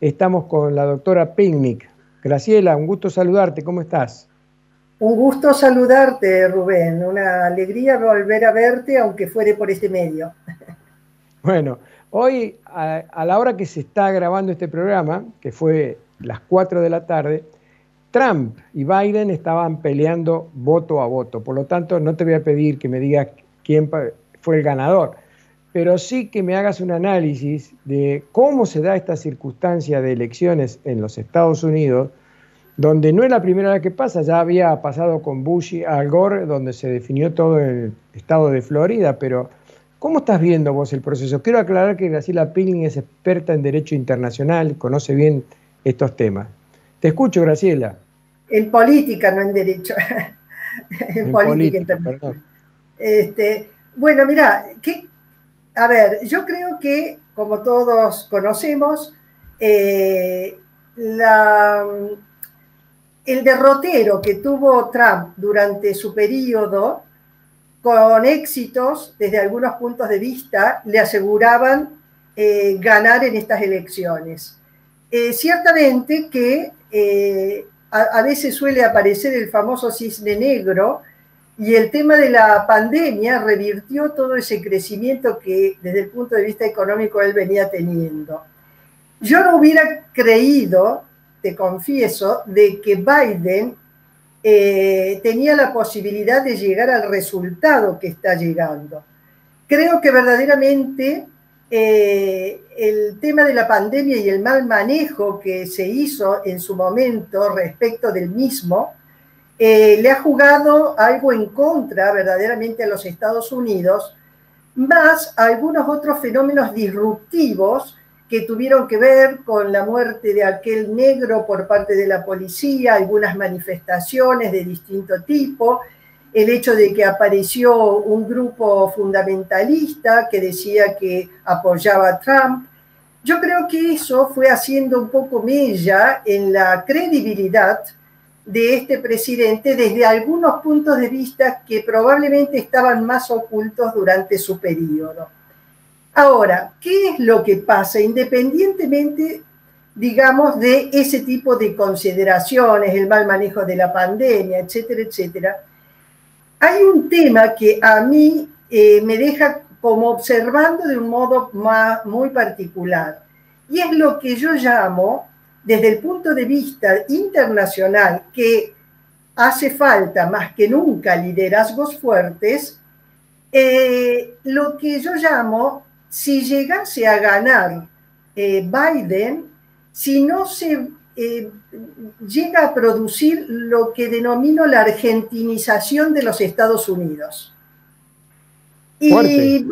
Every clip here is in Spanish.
estamos con la doctora Picnic. Graciela, un gusto saludarte, ¿cómo estás? Un gusto saludarte, Rubén. Una alegría volver a verte, aunque fuere por este medio. Bueno, hoy a la hora que se está grabando este programa, que fue las 4 de la tarde, Trump y Biden estaban peleando voto a voto. Por lo tanto, no te voy a pedir que me digas quién fue el ganador, pero sí que me hagas un análisis de cómo se da esta circunstancia de elecciones en los Estados Unidos, donde no es la primera vez que pasa, ya había pasado con Bush y Al Gore, donde se definió todo en el estado de Florida, pero ¿cómo estás viendo vos el proceso? Quiero aclarar que Graciela Picnic es experta en Derecho Internacional, conoce bien estos temas. Te escucho, Graciela. En política, no en derecho. En En política política, internacional. perdón. Bueno, mira, a ver, yo creo que, como todos conocemos, eh, la, el derrotero que tuvo Trump durante su periodo, con éxitos desde algunos puntos de vista, le aseguraban ganar en estas elecciones. Ciertamente que a veces suele aparecer el famoso cisne negro y el tema de la pandemia revirtió todo ese crecimiento que desde el punto de vista económico él venía teniendo. Yo no hubiera creído, te confieso, de que Biden tenía la posibilidad de llegar al resultado que está llegando. Creo que verdaderamente el tema de la pandemia y el mal manejo que se hizo en su momento respecto del mismo le ha jugado algo en contra verdaderamente a los Estados Unidos, más algunos otros fenómenos disruptivos que tuvieron que ver con la muerte de aquel negro por parte de la policía, algunas manifestaciones de distinto tipo, el hecho de que apareció un grupo fundamentalista que decía que apoyaba a Trump. Yo creo que eso fue haciendo un poco mella en la credibilidad de este presidente desde algunos puntos de vista que probablemente estaban más ocultos durante su periodo. Ahora, ¿qué es lo que pasa? Independientemente, digamos, de ese tipo de consideraciones, el mal manejo de la pandemia, etcétera, etcétera, hay un tema que a mí me deja como observando de un modo muy particular, y es lo que yo llamo, desde el punto de vista internacional, que hace falta más que nunca liderazgos fuertes, lo que yo llamo, si llegase a ganar Biden, si no se llega a producir lo que denomino la argentinización de los Estados Unidos. Fuerte, Y,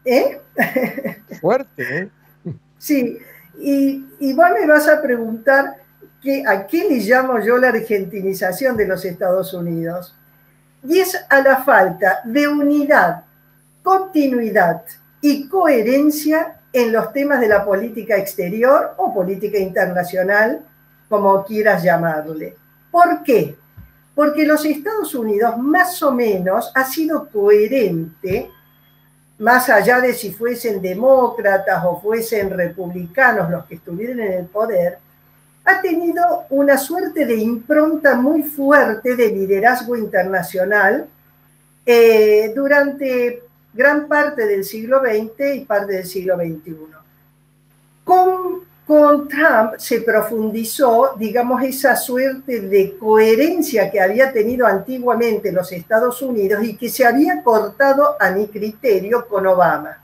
¿eh? fuerte, ¿eh? Sí, y vos me vas a preguntar a qué le llamo yo la argentinización de los Estados Unidos. Y es a la falta de unidad, continuidad y coherencia en los temas de la política exterior o política internacional, como quieras llamarle. ¿Por qué? Porque los Estados Unidos más o menos ha sido coherente, más allá de si fuesen demócratas o fuesen republicanos los que estuvieran en el poder, ha tenido una suerte de impronta muy fuerte de liderazgo internacional durante gran parte del siglo XX y parte del siglo XXI. Con Trump se profundizó, digamos, esa suerte de coherencia que había tenido antiguamente los Estados Unidos y que se había cortado, a mi criterio, con Obama.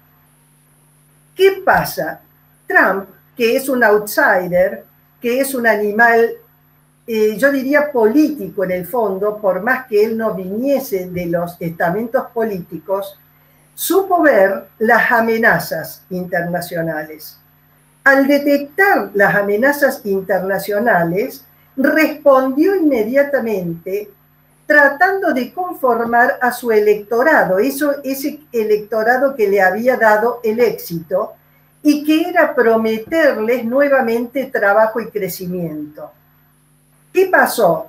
¿Qué pasa? Trump, que es un outsider, que es un animal, yo diría político en el fondo, por más que él no viniese de los estamentos políticos, supo ver las amenazas internacionales. Al detectar las amenazas internacionales, respondió inmediatamente tratando de conformar a su electorado, ese electorado que le había dado el éxito y que era prometerles nuevamente trabajo y crecimiento. ¿Qué pasó?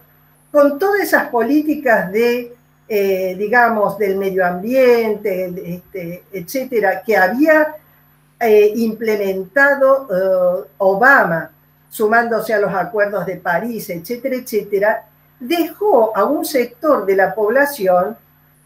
Con todas esas políticas de, digamos, del medio ambiente, etcétera, que había implementado Obama sumándose a los acuerdos de París, etcétera, etcétera, dejó a un sector de la población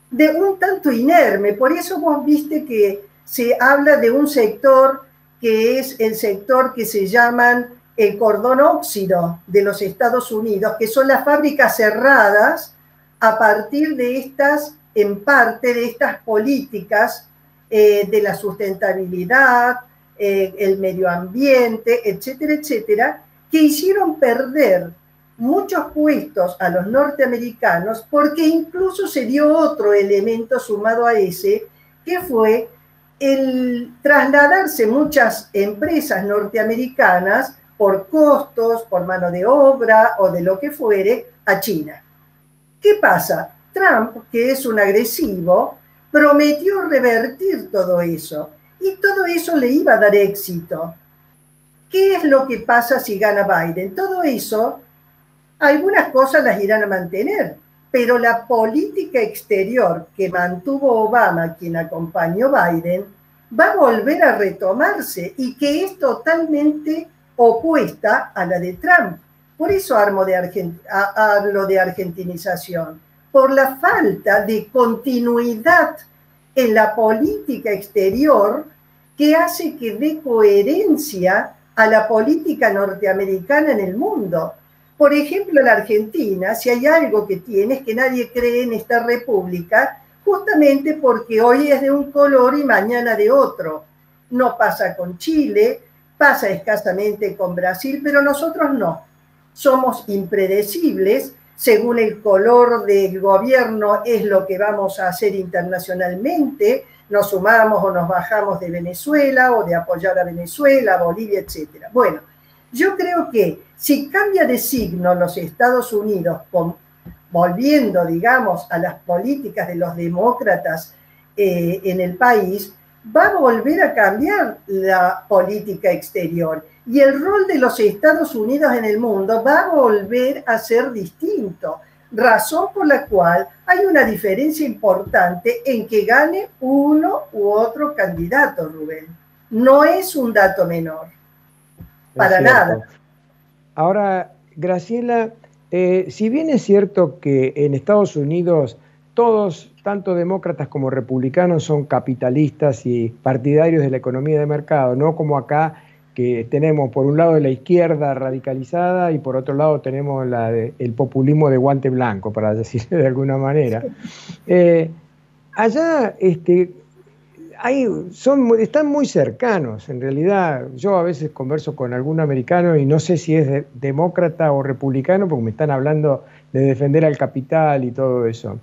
de un tanto inerme. Por eso vos viste que se habla de un sector que es el sector que se llaman el cordón óxido de los Estados Unidos, que son las fábricas cerradas a partir de estas, en parte, de estas políticas de la sustentabilidad, el medio ambiente, etcétera, etcétera, que hicieron perder muchos puestos a los norteamericanos, porque incluso se dio otro elemento sumado a ese, que fue el trasladarse muchas empresas norteamericanas por costos, por mano de obra o de lo que fuere, a China. ¿Qué pasa? Trump, que es un agresivo, prometió revertir todo eso, y todo eso le iba a dar éxito. ¿Qué es lo que pasa si gana Biden? Todo eso, algunas cosas las irán a mantener, pero la política exterior que mantuvo Obama, quien acompañó a Biden, va a volver a retomarse y que es totalmente opuesta a la de Trump. Por eso hablo de argentinización, por la falta de continuidad en la política exterior que hace que dé coherencia a la política norteamericana en el mundo. Por ejemplo, la Argentina, si hay algo que tiene, es que nadie cree en esta república, justamente porque hoy es de un color y mañana de otro. No pasa con Chile, pasa escasamente con Brasil, pero nosotros no. Somos impredecibles, según el color del gobierno es lo que vamos a hacer internacionalmente, nos sumamos o nos bajamos de Venezuela o de apoyar a Venezuela, Bolivia, etc. Bueno, yo creo que si cambia de signo los Estados Unidos, volviendo, digamos, a las políticas de los demócratas en el país, va a volver a cambiar la política exterior y el rol de los Estados Unidos en el mundo va a volver a ser distinto, razón por la cual hay una diferencia importante en que gane uno u otro candidato, Rubén. No es un dato menor, para nada. Ahora, Graciela, si bien es cierto que en Estados Unidos todos, tanto demócratas como republicanos, son capitalistas y partidarios de la economía de mercado, no como acá, que tenemos por un lado la izquierda radicalizada y por otro lado tenemos el populismo de guante blanco, para decirlo de alguna manera. Allá están muy cercanos, en realidad. Yo a veces converso con algún americano y no sé si es demócrata o republicano porque me están hablando de defender al capital y todo eso.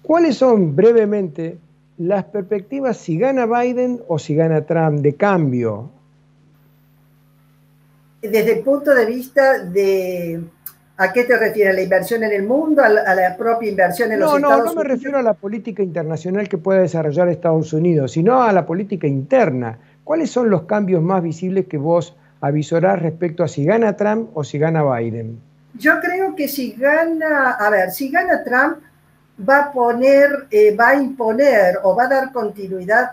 ¿Cuáles son, brevemente, las perspectivas si gana Biden o si gana Trump de cambio? Desde el punto de vista de... ¿A qué te refieres? ¿A la inversión en el mundo? ¿A la propia inversión en los Estados Unidos? No me refiero a la política internacional que pueda desarrollar Estados Unidos, sino a la política interna. ¿Cuáles son los cambios más visibles que vos avisorás respecto a si gana Trump o si gana Biden? Yo creo que si gana Trump, va a imponer o va a dar continuidad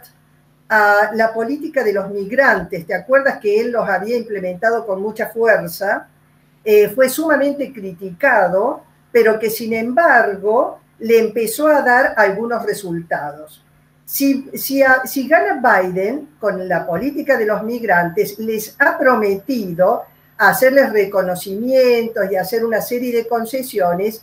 a la política de los migrantes. ¿Te acuerdas que él los había implementado con mucha fuerza? Fue sumamente criticado, pero que sin embargo le empezó a dar algunos resultados. Si gana Biden con la política de los migrantes, les ha prometido hacerles reconocimientos y hacer una serie de concesiones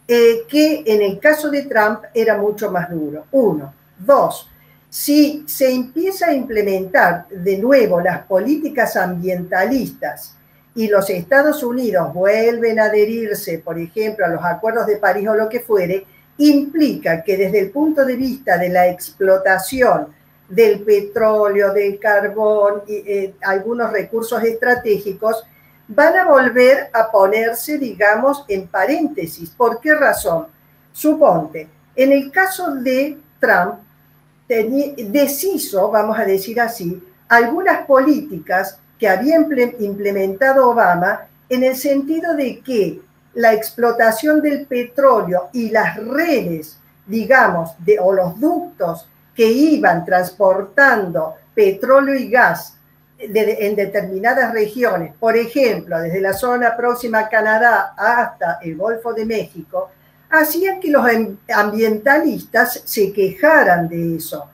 que en el caso de Trump era mucho más duro. Uno. Dos, si se empieza a implementar de nuevo las políticas ambientalistas y los Estados Unidos vuelven a adherirse, por ejemplo, a los acuerdos de París o lo que fuere, implica que desde el punto de vista de la explotación del petróleo, del carbón y algunos recursos estratégicos, van a volver a ponerse, digamos, en paréntesis. ¿Por qué razón? Suponte, en el caso de Trump, deshizo, vamos a decir así, algunas políticas que había implementado Obama en el sentido de que la explotación del petróleo y las redes, digamos, o los ductos que iban transportando petróleo y gas en determinadas regiones, por ejemplo, desde la zona próxima a Canadá hasta el Golfo de México, hacían que los ambientalistas se quejaran de eso.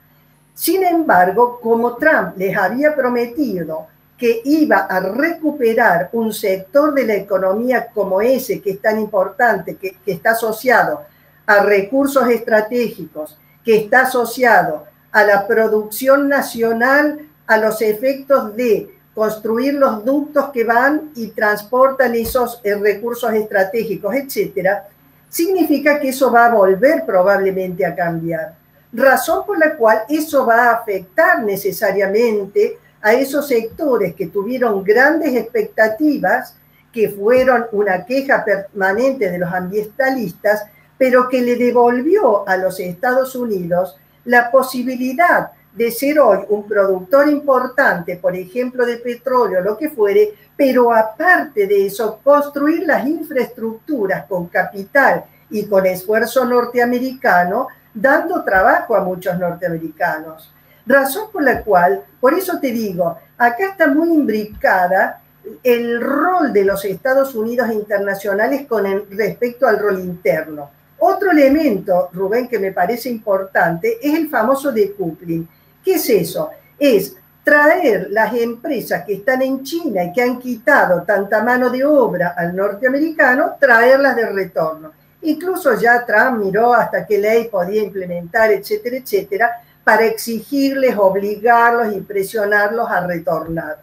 Sin embargo, como Trump les había prometido que iba a recuperar un sector de la economía como ese, que es tan importante, que está asociado a recursos estratégicos, que está asociado a la producción nacional, a los efectos de construir los ductos que van y transportan esos recursos estratégicos, etcétera, significa que eso va a volver probablemente a cambiar. Razón por la cual eso va a afectar necesariamente a esos sectores que tuvieron grandes expectativas, que fueron una queja permanente de los ambientalistas, pero que le devolvió a los Estados Unidos la posibilidad de ser hoy un productor importante, por ejemplo, de petróleo, lo que fuere, pero aparte de eso, construir las infraestructuras con capital y con esfuerzo norteamericano, dando trabajo a muchos norteamericanos. Razón por la cual, por eso te digo, acá está muy imbricada el rol de los Estados Unidos internacionales con respecto al rol interno. Otro elemento, Rubén, que me parece importante, es el famoso decoupling. ¿Qué es eso? Es traer las empresas que están en China y que han quitado tanta mano de obra al norteamericano, traerlas de retorno. Incluso ya Trump miró hasta qué ley podía implementar, etcétera, etcétera, para exigirles, obligarlos y presionarlos a retornar.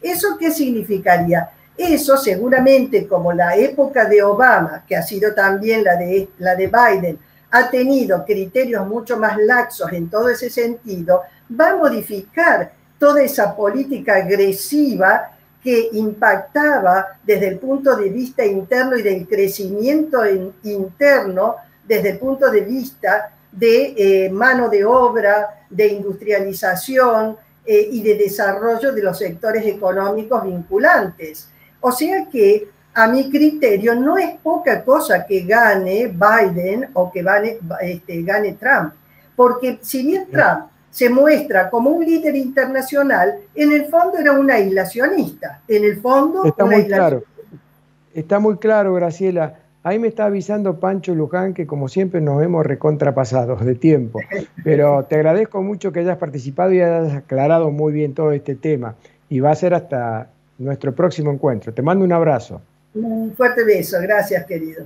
¿Eso qué significaría? Eso seguramente, como la época de Obama, que ha sido también la de Biden, ha tenido criterios mucho más laxos en todo ese sentido, va a modificar toda esa política agresiva que impactaba desde el punto de vista interno y del crecimiento interno, desde el punto de vista de mano de obra, de industrialización y de desarrollo de los sectores económicos vinculantes. O sea que, a mi criterio, no es poca cosa que gane Biden o que gane Trump, porque si bien Trump se muestra como un líder internacional, en el fondo era un aislacionista. En el fondo, está muy claro. Está muy claro, Graciela. Ahí me está avisando Pancho Luján que como siempre nos hemos recontrapasados de tiempo, pero te agradezco mucho que hayas participado y hayas aclarado muy bien todo este tema y va a ser hasta nuestro próximo encuentro. Te mando un abrazo. Un fuerte beso, gracias querido.